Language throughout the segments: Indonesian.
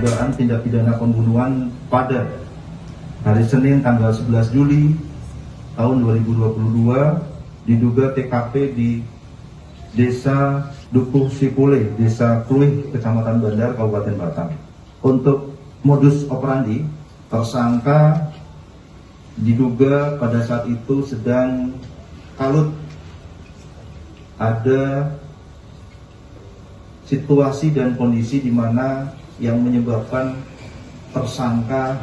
Dugaan tindak pidana pembunuhan pada hari Senin tanggal 11 Juli tahun 2022 diduga TKP di Desa Dukuh Sipule, Desa Kluih, Kecamatan Bandar, Kabupaten Batang. Untuk modus operandi, tersangka diduga pada saat itu sedang kalut ada situasi dan kondisi di mana yang menyebabkan tersangka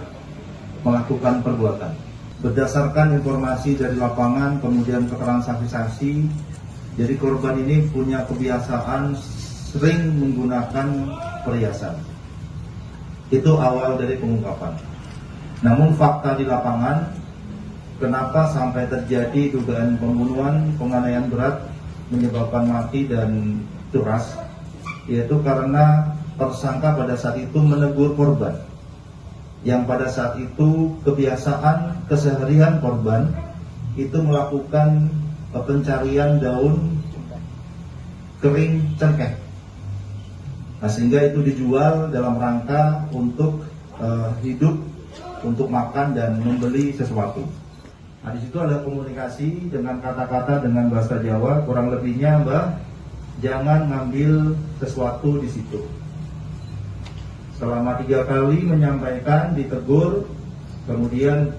melakukan perbuatan. Berdasarkan informasi dari lapangan, kemudian keterangan saksi-saksi, jadi korban ini punya kebiasaan sering menggunakan perhiasan. Itu awal dari pengungkapan. Namun fakta di lapangan, kenapa sampai terjadi dugaan pembunuhan, penganiayaan berat, menyebabkan mati dan tewas, yaitu karena tersangka pada saat itu menegur korban yang pada saat itu kebiasaan keseharian korban itu melakukan pencarian daun kering cengkeh. Nah, sehingga itu dijual dalam rangka untuk hidup, untuk makan dan membeli sesuatu. Nah, di situ ada komunikasi dengan kata-kata dengan bahasa Jawa, kurang lebihnya, Mbak, jangan ngambil sesuatu di situ. Selama 3 kali menyampaikan, ditegur, kemudian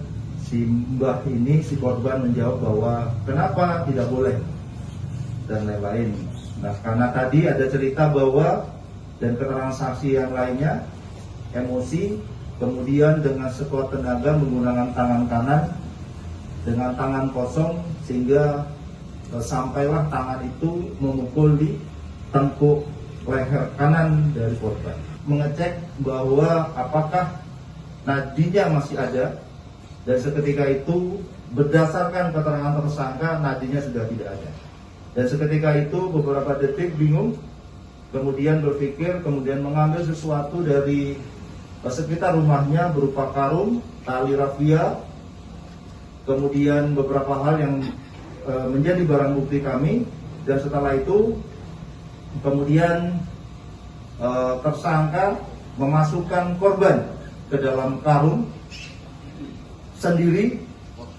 si mbah ini, si korban menjawab bahwa kenapa tidak boleh dan lain-lain. Nah, karena tadi ada cerita bahwa dan keterangan saksi yang lainnya emosi, kemudian dengan sekuat tenaga menggunakan tangan kanan dengan tangan kosong sehingga sampailah tangan itu memukul di tengkuk leher kanan dari korban. Mengecek bahwa apakah nadinya masih ada, dan seketika itu berdasarkan keterangan tersangka nadinya sudah tidak ada. Dan seketika itu beberapa detik bingung, kemudian berpikir, kemudian mengambil sesuatu dari sekitar rumahnya berupa karung, tali rafia, kemudian beberapa hal yang menjadi barang bukti kami. Dan setelah itu kemudian tersangka memasukkan korban ke dalam karung sendiri,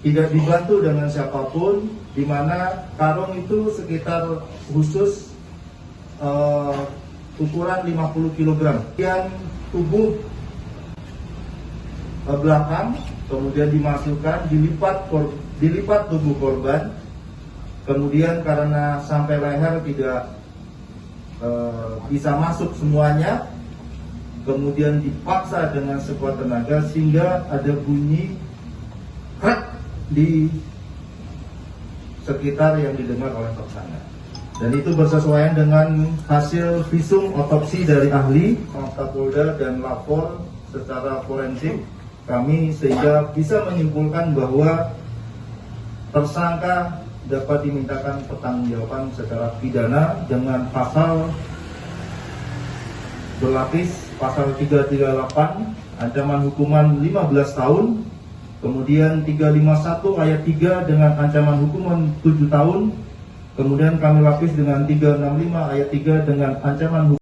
tidak dibantu dengan siapapun, di mana karung itu sekitar khusus ukuran 50 kg. Kemudian tubuh belakang kemudian dimasukkan, dilipat tubuh korban, kemudian karena sampai leher tidak bisa masuk semuanya, kemudian dipaksa dengan sekuat tenaga sehingga ada bunyi krak di sekitar yang didengar oleh tersangka. Dan itu bersesuaian dengan hasil visum otopsi dari ahli Kapolda dan lapor secara forensik kami, sehingga bisa menyimpulkan bahwa tersangka dapat dimintakan pertanggungjawaban secara pidana dengan pasal berlapis, pasal 338, ancaman hukuman 15 tahun, kemudian 351 ayat 3 dengan ancaman hukuman 7 tahun, kemudian kami lapis dengan 365 ayat 3 dengan ancaman hukuman